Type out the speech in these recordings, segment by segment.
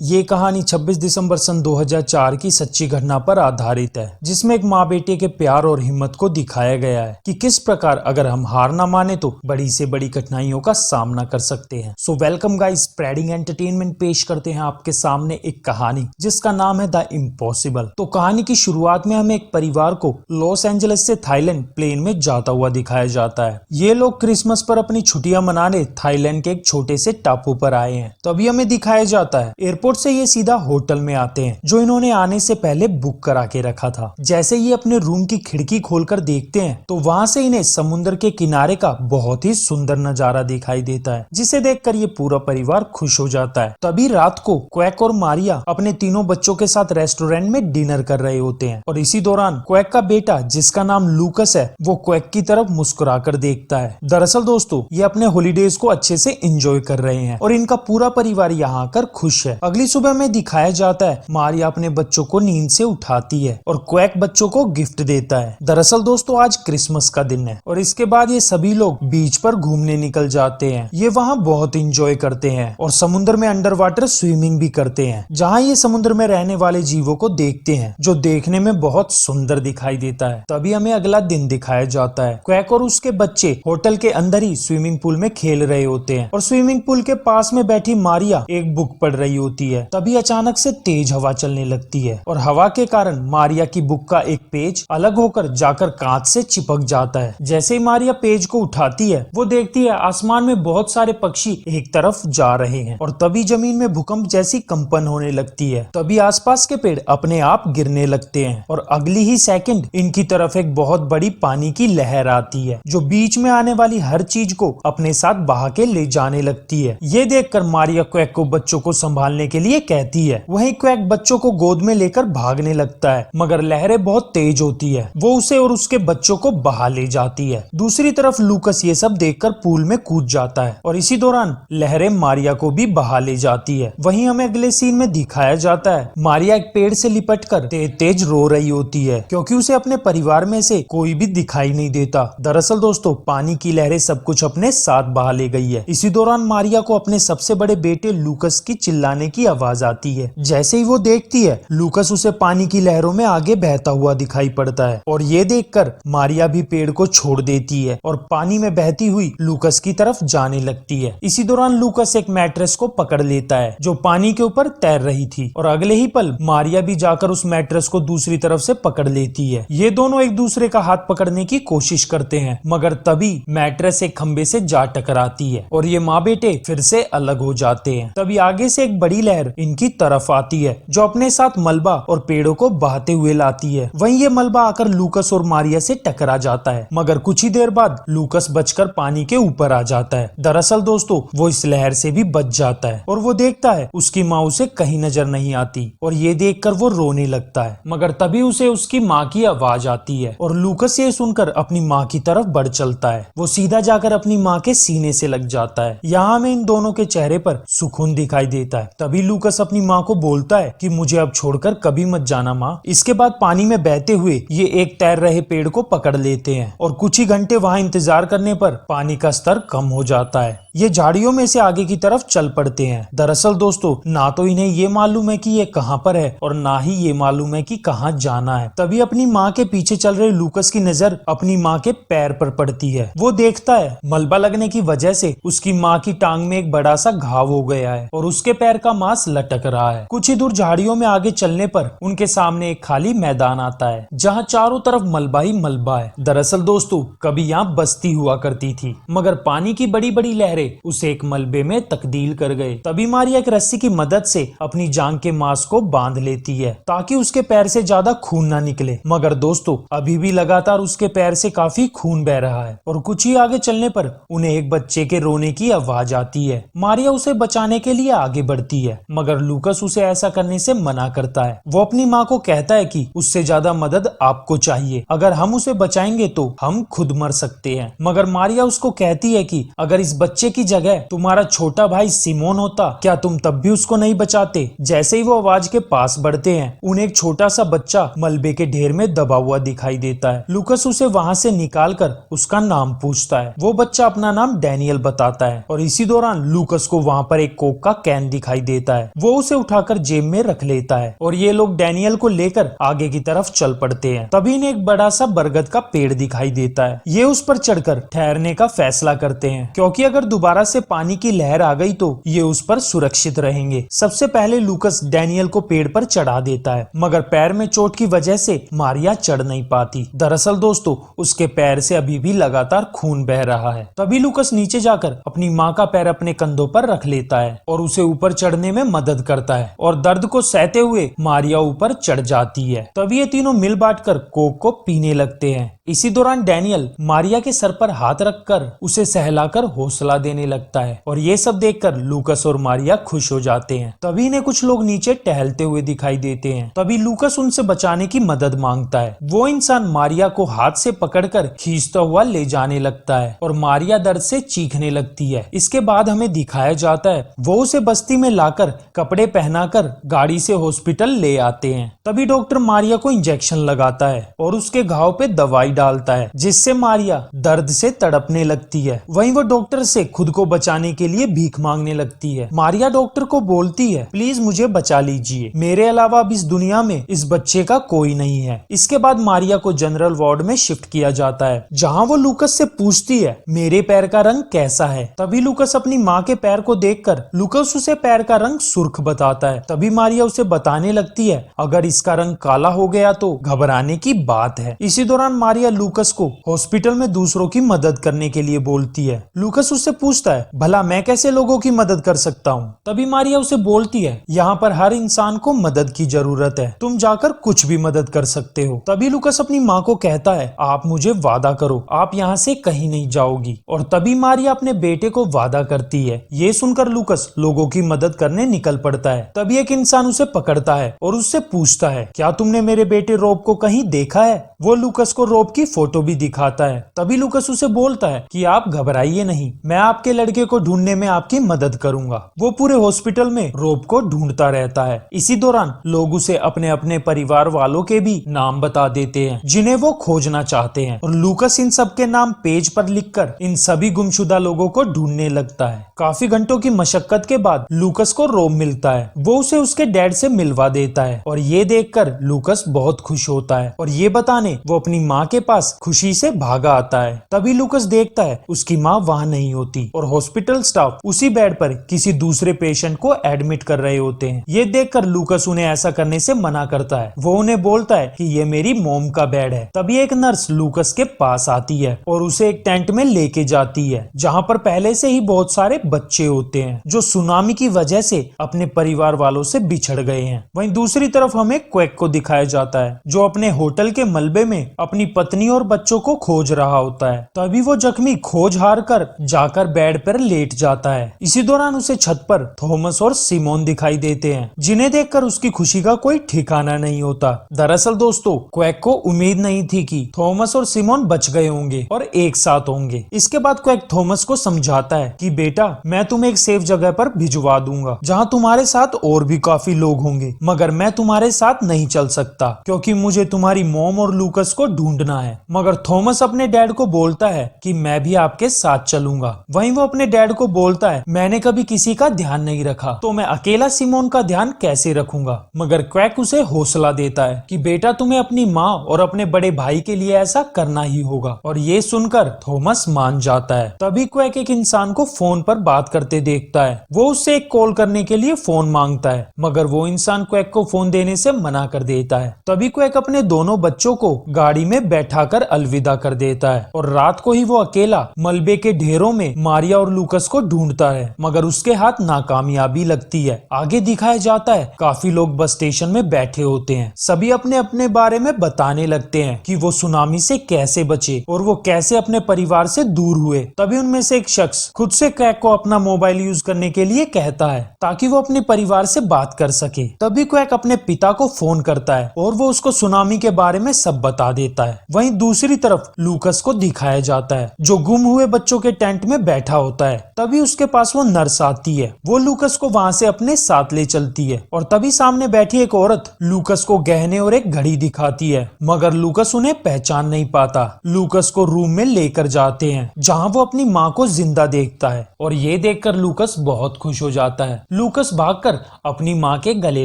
ये कहानी 26 दिसंबर सन 2004 की सच्ची घटना पर आधारित है, जिसमें एक माँ बेटे के प्यार और हिम्मत को दिखाया गया है कि किस प्रकार अगर हम हार ना माने तो बड़ी से बड़ी कठिनाइयों का सामना कर सकते हैं। So welcome guys, spreading entertainment पेश करते हैं आपके सामने एक कहानी जिसका नाम है द इम्पॉसिबल। तो कहानी की शुरुआत में हमें एक परिवार को लॉस एंजलिस से थाईलैंड प्लेन में जाता हुआ दिखाया जाता है। ये लोग क्रिसमस पर अपनी छुट्टियां मनाने थाईलैंड के एक छोटे से टापू पर आए हैं। तभी हमें दिखाया जाता है एयरपोर्ट से ये सीधा होटल में आते हैं जो इन्होंने आने से पहले बुक करा के रखा था। जैसे ये अपने रूम की खिड़की खोलकर देखते हैं तो वहां से इन्हें समुद्र के किनारे का बहुत ही सुंदर नजारा दिखाई देता है, जिसे देखकर ये पूरा परिवार खुश हो जाता है। तभी रात को क्वैक और मारिया अपने तीनों बच्चों के साथ रेस्टोरेंट में डिनर कर रहे होते हैं और इसी दौरान क्वैक का बेटा जिसका नाम लूकस है वो क्वैक की तरफ मुस्कुरा कर देखता है। दरअसल दोस्तों ये अपने हॉलीडेज को अच्छे से एंजॉय कर रहे हैं और इनका पूरा परिवार यहाँ आकर खुश है। अगली सुबह में दिखाया जाता है मारिया अपने बच्चों को नींद से उठाती है और क्वैक बच्चों को गिफ्ट देता है। दरअसल दोस्तों आज क्रिसमस का दिन है और इसके बाद ये सभी लोग बीच पर घूमने निकल जाते हैं। ये वहाँ बहुत एंजॉय करते हैं और समुद्र में अंडर वाटर स्विमिंग भी करते हैं, जहाँ ये समुद्र में रहने वाले जीवों को देखते हैं जो देखने में बहुत सुंदर दिखाई देता है। तभी हमें अगला दिन दिखाया जाता है। क्वैक और उसके बच्चे होटल के अंदर ही स्विमिंग पूल में खेल रहे होते हैं और स्विमिंग पूल के पास में बैठी मारिया एक बुक पढ़ रही होती है। तभी अचानक से तेज हवा चलने लगती है और हवा के कारण मारिया की बुक का एक पेज अलग होकर जाकर कांच से चिपक जाता है। जैसे ही मारिया पेज को उठाती है वो देखती है आसमान में बहुत सारे पक्षी एक तरफ जा रहे हैं और तभी जमीन में भूकंप जैसी कंपन होने लगती है। तभी आसपास के पेड़ अपने आप गिरने लगते हैं और अगली ही सेकंड इनकी तरफ एक बहुत बड़ी पानी की लहर आती है जो बीच में आने वाली हर चीज को अपने साथ बहा के ले जाने लगती है। ये देखकर मारिया क्वैक को बच्चों को संभालने के लिए कहती है। वहीं क्वैक बच्चों को गोद में लेकर भागने लगता है मगर लहरें बहुत तेज होती है, वो उसे और उसके बच्चों को बहा ले जाती है। दूसरी तरफ लूकस ये सब देखकर पूल में कूद जाता है और इसी दौरान लहरें मारिया को भी बहा ले जाती है। वहीं हमें अगले सीन में दिखाया जाता है मारिया एक पेड़ से लिपटकर तेज तेज रो रही होती है क्योंकि उसे अपने परिवार में से कोई भी दिखाई नहीं देता। दरअसल दोस्तों पानी की लहरें सब कुछ अपने साथ बहा ले गई है। इसी दौरान मारिया को अपने सबसे बड़े बेटे लूकस की चिल्लाने की आवाज आती है। जैसे ही वो देखती है लूकस उसे पानी की लहरों में आगे बहता हुआ दिखाई पड़ता है और ये देखकर मारिया भी पेड़ को छोड़ देती है और पानी में बहती हुई लूकस की तरफ जाने लगती है। इसी दौरान लूकस एक मैट्रेस को पकड़ लेता है जो पानी के ऊपर तैर रही थी और अगले ही पल मारिया भी जाकर उस मैट्रेस को दूसरी तरफ से पकड़ लेती है। ये दोनों एक दूसरे का हाथ पकड़ने की कोशिश करते हैं मगर तभी मैट्रेस एक खंबे से जा टकराती है और ये माँ बेटे फिर से अलग हो जाते हैं। तभी आगे से एक बड़ी लहर इनकी तरफ आती है जो अपने साथ मलबा और पेड़ों को बहाते हुए लाती है। वहीं ये मलबा आकर लूकस और मारिया से टकरा जाता है मगर कुछ ही देर बाद लूकस बचकर पानी के ऊपर आ जाता है। दरअसल दोस्तों वो इस लहर से भी बच जाता है और वो देखता है उसकी माँ उसे कहीं नजर नहीं आती और ये देखकर वो रोने लगता है मगर तभी उसे उसकी माँ की आवाज आती है और लूकस ये सुनकर अपनी माँ की तरफ बढ़ चलता है। वो सीधा जाकर अपनी माँ के सीने से लग जाता है। यहाँ में इन दोनों के चेहरे पर सुकून दिखाई देता है। तभी लूकस अपनी माँ को बोलता है कि मुझे अब छोड़कर कभी मत जाना माँ। इसके बाद पानी में बहते हुए ये एक तैर रहे पेड़ को पकड़ लेते हैं और कुछ ही घंटे वहाँ इंतजार करने पर पानी का स्तर कम हो जाता है। ये झाड़ियों में से आगे की तरफ चल पड़ते हैं। दरअसल दोस्तों ना तो इन्हें ये मालूम है कि ये कहाँ पर है और ना ही ये मालूम है कि कहाँ जाना है। तभी अपनी माँ के पीछे चल रहे लूकस की नजर अपनी माँ के पैर पर पड़ती है। वो देखता है मलबा लगने की वजह से उसकी माँ की टांग में एक बड़ा सा घाव हो गया है और उसके पैर का मांस लटक रहा है। कुछ ही दूर झाड़ियों में आगे चलने पर उनके सामने एक खाली मैदान आता है जहाँ चारों तरफ मलबा ही मलबा है। दरअसल दोस्तों कभी यहाँ बस्ती हुआ करती थी मगर पानी की बड़ी बड़ी लहरें उसे एक मलबे में तब्दील कर गए। तभी मारिया एक रस्सी की मदद से अपनी जांग के मांस को बांध लेती है ताकि उसके पैर से ज्यादा खून ना निकले मगर दोस्तों अभी भी लगातार उसके पैर से काफी खून बह रहा है और कुछ ही आगे चलने पर उन्हें एक बच्चे के रोने की आवाज आती है। मारिया उसे बचाने के लिए आगे बढ़ती है मगर लूकस उसे ऐसा करने से मना करता है। वो अपनी माँ को कहता है कि उससे ज्यादा मदद आपको चाहिए, अगर हम उसे बचाएंगे तो हम खुद मर सकते हैं। मगर मारिया उसको कहती है कि अगर इस बच्चे की जगह तुम्हारा छोटा भाई सिमोन होता क्या तुम तब भी उसको नहीं बचाते। जैसे ही वो आवाज के पास बढ़ते हैं उन्हें एक छोटा सा बच्चा मलबे के ढेर में दबा हुआ दिखाई देता है। लूकस उसे वहाँ से निकाल कर उसका नाम पूछता है। वो बच्चा अपना नाम डैनियल बताता है और इसी दौरान लूकस को वहाँ पर एक कोक का कैन दिखाई देता देता है। वो उसे उठाकर जेब में रख लेता है और ये लोग डैनियल को लेकर आगे की तरफ चल पड़ते हैं। तभी इन्हें एक बड़ा सा बरगद का पेड़ दिखाई देता है। ये उस पर चढ़कर ठहरने का फैसला करते हैं, क्योंकि अगर दोबारा से पानी की लहर आ गई तो ये उस पर सुरक्षित रहेंगे। सबसे पहले लूकस डैनियल को पेड़ पर चढ़ा देता है, मगर पैर में चोट की वजह से मारिया चढ़ नहीं पाती। दरअसल दोस्तों, उसके पैर से अभी भी लगातार खून बह रहा है। तभी लूकस नीचे जाकर अपनी माँ का पैर अपने कंधों पर रख लेता है और उसे ऊपर चढ़ने में मदद करता है और दर्द को सहते हुए मारिया ऊपर चढ़ जाती है। तभी ये तीनों मिल बांटकर कोक को पीने लगते हैं। इसी दौरान डैनियल मारिया के सर पर हाथ रखकर उसे सहलाकर हौसला देने लगता है और ये सब देखकर लूकस और मारिया खुश हो जाते हैं। तभी इन्हें कुछ लोग नीचे टहलते हुए दिखाई देते हैं। तभी लूकस उनसे बचाने की मदद मांगता है। वो इंसान मारिया को हाथ से पकड़कर खींचता हुआ ले जाने लगता है और मारिया दर्द से चीखने लगती है। इसके बाद हमें दिखाया जाता है वो उसे बस्ती में लाकर कपड़े पहनाकर गाड़ी से हॉस्पिटल ले आते हैं। तभी डॉक्टर मारिया को इंजेक्शन लगाता है और उसके घाव पे दवाई डालता है, जिससे मारिया दर्द से तड़पने लगती है। वहीं वो डॉक्टर से खुद को बचाने के लिए भीख मांगने लगती है। मारिया डॉक्टर को बोलती है, प्लीज मुझे बचा लीजिए, मेरे अलावा अब इस दुनिया में इस बच्चे का कोई नहीं है। इसके बाद मारिया को जनरल वार्ड में शिफ्ट किया जाता है, जहाँ वो लूकस से पूछती है मेरे पैर का रंग कैसा है। तभी लूकस अपनी माँ के पैर को देखकर लूकस उसे पैर का रंग सुर्ख बताता है। तभी मारिया उसे बताने लगती है अगर इसका रंग काला हो गया तो घबराने की बात है। इसी दौरान मारिया लूकस को हॉस्पिटल में दूसरों की मदद करने के लिए बोलती है। लूकस उससे पूछता है भला मैं कैसे लोगों की मदद कर सकता हूँ। तभी मारिया उसे बोलती है यहाँ पर हर इंसान को मदद की जरूरत है, तुम जाकर कुछ भी मदद कर सकते हो। तभी लूकस अपनी माँ को कहता है आप मुझे वादा करो आप यहाँ से कहीं नहीं जाओगी। और तभी मारिया अपने बेटे को वादा करती है। ये सुनकर लूकस लोगों की मदद करने निकल पड़ता है। तभी एक इंसान उसे पकड़ता है और उससे पूछता है क्या तुमने मेरे बेटे रोब को कहीं देखा है। वो लूकस को रोब की फोटो भी दिखाता है। तभी लूकस उसे बोलता है कि आप घबराइए नहीं, मैं आपके लड़के को ढूंढने में आपकी मदद करूंगा। वो पूरे हॉस्पिटल में रोब को ढूंढता रहता है। इसी दौरान लोग उसे अपने अपने परिवार वालों के भी नाम बता देते हैं जिन्हें वो खोजना चाहते हैं और लूकस इन सब के नाम पेज पर लिखकर इन सभी गुमशुदा लोगों को ढूंढने लगता है। काफी घंटों की मशक्कत के बाद लूकस को रोब मिलता है। वो उसे उसके डैड से मिलवा देता है और ये देखकर लूकस बहुत खुश होता है और ये बताने वो अपनी माँ के पास खुशी से भागा आता है। तभी लूकस देखता है उसकी माँ वहाँ नहीं होती और हॉस्पिटल स्टाफ उसी बेड पर किसी दूसरे पेशेंट को एडमिट कर रहे होते हैं। ये देखकर लूकस उन्हें ऐसा करने से मना करता है। वो उन्हें बोलता है कि ये मेरी मोम का बेड है। तभी एक नर्स लूकस के पास आती है और उसे एक टेंट में लेके जाती है जहाँ पर पहले से ही बहुत सारे बच्चे होते हैं जो सुनामी की वजह से अपने परिवार वालों से बिछड़ गए हैं। वहीं दूसरी तरफ हमें क्वेक को दिखाया जाता है जो अपने होटल के मलबे में अपनी पत्नी और बच्चों को खोज रहा होता है। तभी वो जख्मी खोज हार कर जाकर बेड पर लेट जाता है। इसी दौरान उसे छत पर थॉमस और सिमोन दिखाई देते हैं जिन्हें देखकर उसकी खुशी का कोई ठिकाना नहीं होता। दरअसल दोस्तों क्वेक को उम्मीद नहीं थी कि थॉमस और सिमोन बच गए होंगे और एक साथ होंगे। इसके बाद क्वेक थॉमस को समझाता है कि बेटा मैं तुम्हें एक सेफ जगह पर भिजवा दूंगा जहाँ तुम्हारे साथ और भी काफी लोग होंगे, मगर मैं तुम्हारे साथ नहीं चल सकता क्योंकि मुझे तुम्हारी मोम और लूकस को ढूंढना है। मगर थॉमस अपने डैड को बोलता है कि मैं भी आपके साथ चलूंगा। वहीं वो अपने डैड को बोलता है मैंने कभी किसी का ध्यान नहीं रखा तो मैं अकेला सिमोन का ध्यान कैसे रखूंगा। मगर क्वैक उसे हौसला देता है कि बेटा तुम्हें अपनी माँ और अपने बड़े भाई के लिए ऐसा करना ही होगा। और ये सुनकर थॉमस मान जाता है। तभी क्वैक एक इंसान को फोन पर बात करते देखता है। वो उससे एक कॉल करने के लिए फोन मांगता है, मगर वो इंसान क्वैक को फोन देने से मना कर देता है। तभी क्वैक अपने दोनों बच्चों को गाड़ी में बैठाकर अलविदा कर देता है और रात को ही वो अकेला मलबे के ढेरों में मारिया और लूकस को ढूंढता है, मगर उसके हाथ नाकामयाबी लगती है। आगे दिखाया जाता है काफी लोग बस स्टेशन में बैठे होते हैं। सभी अपने अपने बारे में बताने लगते हैं कि वो सुनामी से कैसे बचे और वो कैसे अपने परिवार से दूर हुए। तभी उनमें से एक शख्स खुद से क्वैक को अपना मोबाइल यूज करने के लिए कहता है ताकि वो अपने परिवार से बात कर सके। तभी क्वैक अपने पिता को फोन करता है और वो उसको सुनामी के बारे में सब बता देता है। वहीं दूसरी तरफ लूकस को दिखाया जाता है जो गुम हुए बच्चों के टेंट में बैठा होता है। तभी उसके पास वो नर्स आती है। वो लूकस को वहाँ से अपने साथ ले चलती है और तभी सामने बैठी एक औरत लूकस को गहने और एक घड़ी दिखाती है, मगर लूकस उन्हें पहचान नहीं पाता। लूकस को रूम में लेकर जाते हैं जहाँ वो अपनी माँ को जिंदा देखता है और ये देखकर लूकस बहुत खुश हो जाता है। लूकस भागकर अपनी माँ के गले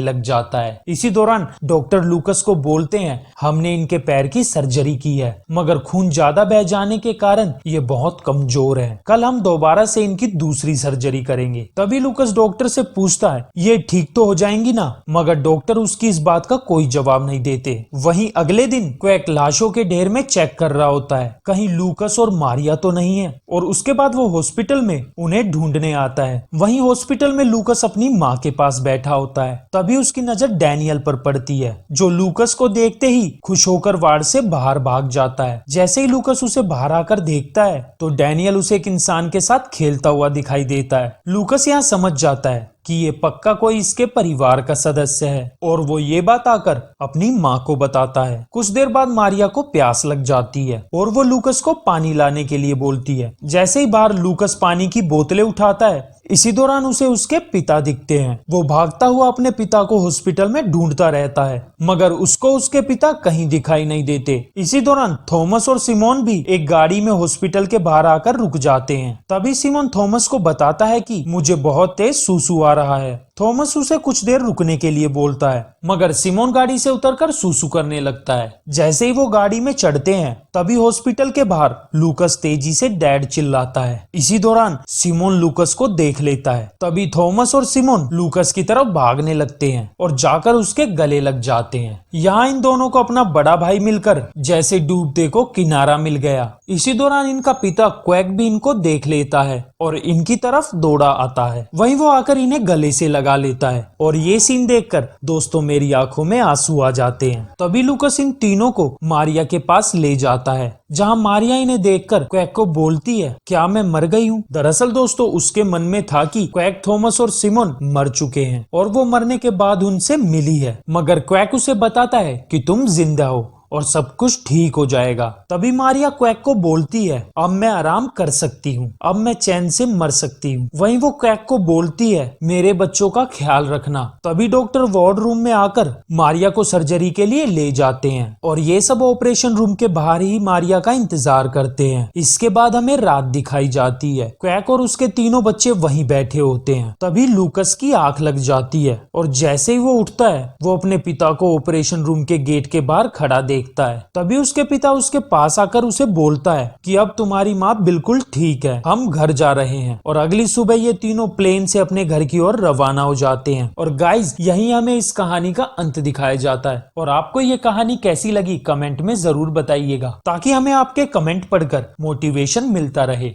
लग जाता है। इसी दौरान डॉक्टर लूकस को बोलते हैं, हमने इनके पैर की सर्जरी की है, मगर खून ज्यादा बह जाने के कारण ये बहुत कमजोर है। कल हम दोबारा से इनकी दूसरी सर्जरी करेंगे। तभी लूकस डॉक्टर से पूछता है, ये ठीक तो हो जाएंगी ना? मगर डॉक्टर उसकी इस बात का कोई जवाब नहीं देते। वहीं अगले दिन क्वैक लाशों के ढेर में चेक कर रहा होता है, कहीं लूकस और मारिया तो नहीं है। और उसके बाद वो हॉस्पिटल में उन्हें ढूंढने आता है। वहीं हॉस्पिटल में लूकस अपनी माँ के पास बैठा होता है। तभी उसकी नजर डैनियल पर पड़ती है, जो लूकस को देखते ही खुश होकर वार्ड से बाहर भाग जाता है। जैसे ही लूकस उसे बाहर आकर देखता है तो डैनियल उसे एक इंसान के साथ खेलता हुआ दिखाई देता है। लूकस यहाँ समझ जाता है कि ये पक्का कोई इसके परिवार का सदस्य है और वो ये बात आकर अपनी माँ को बताता है। कुछ देर बाद मारिया को प्यास लग जाती है और वो लूकस को पानी लाने के लिए बोलती है। जैसे ही बाहर लूकस पानी की बोतलें उठाता है, इसी दौरान उसे उसके पिता दिखते हैं। वो भागता हुआ अपने पिता को हॉस्पिटल में ढूंढता रहता है, मगर उसको उसके पिता कहीं दिखाई नहीं देते। इसी दौरान थॉमस और सिमोन भी एक गाड़ी में हॉस्पिटल के बाहर आकर रुक जाते हैं। तभी सिमोन थॉमस को बताता है कि मुझे बहुत तेज सूसू आ रहा है। थॉमस उसे कुछ देर रुकने के लिए बोलता है, मगर सिमोन गाड़ी से उतरकर सूसू करने लगता है। जैसे ही वो गाड़ी में चढ़ते हैं, तभी हॉस्पिटल के बाहर लूकस तेजी से डैड चिल्लाता है। इसी दौरान सिमोन लूकस को देख लेता है। तभी थॉमस और सिमोन लूकस की तरफ भागने लगते हैं और जाकर उसके गले लग जाते हैं। यहाँ इन दोनों को अपना बड़ा भाई मिलकर जैसे डूबते को किनारा मिल गया। इसी दौरान इनका पिता क्वैक भी इनको देख लेता है और इनकी तरफ दौड़ा आता है। वहीं वो आकर इन्हें गले से लगा लेता है और ये सीन देखकर दोस्तों मेरी आंखों में आंसू आ जाते हैं। तभी लूकस इन तीनों को मारिया के पास ले जाता है, जहां मारिया इन्हें देखकर क्वैक को बोलती है, क्या मैं मर गई हूँ? दरअसल दोस्तों उसके मन में था कि क्वैक, थॉमस और सिमोन मर चुके हैं और वो मरने के बाद उनसे मिली है, मगर क्वैक उसे बताता है कि तुम जिंदा हो और सब कुछ ठीक हो जाएगा। तभी मारिया क्वैक को बोलती है, अब मैं आराम कर सकती हूँ, अब मैं चैन से मर सकती हूँ। वहीं वो क्वैक को बोलती है, मेरे बच्चों का ख्याल रखना। तभी डॉक्टर वार्ड रूम में आकर मारिया को सर्जरी के लिए ले जाते हैं और ये सब ऑपरेशन रूम के बाहर ही मारिया का इंतजार करते हैं। इसके बाद हमें रात दिखाई जाती है। क्वैक और उसके तीनों बच्चे वहीं बैठे होते हैं। तभी लूकस की आंख लग जाती है और जैसे ही वो उठता है, वो अपने पिता को ऑपरेशन रूम के गेट के बाहर खड़ा देखता है। तभी उसके पिता उसके पास आकर उसे बोलता है कि अब तुम्हारी माँ बिल्कुल ठीक है, हम घर जा रहे हैं। और अगली सुबह ये तीनों प्लेन से अपने घर की ओर रवाना हो जाते हैं। और गाइज यहीं हमें इस कहानी का अंत दिखाया जाता है। और आपको ये कहानी कैसी लगी कमेंट में जरूर बताइएगा, ताकि हमें आपके कमेंट पढ़कर मोटिवेशन मिलता रहे।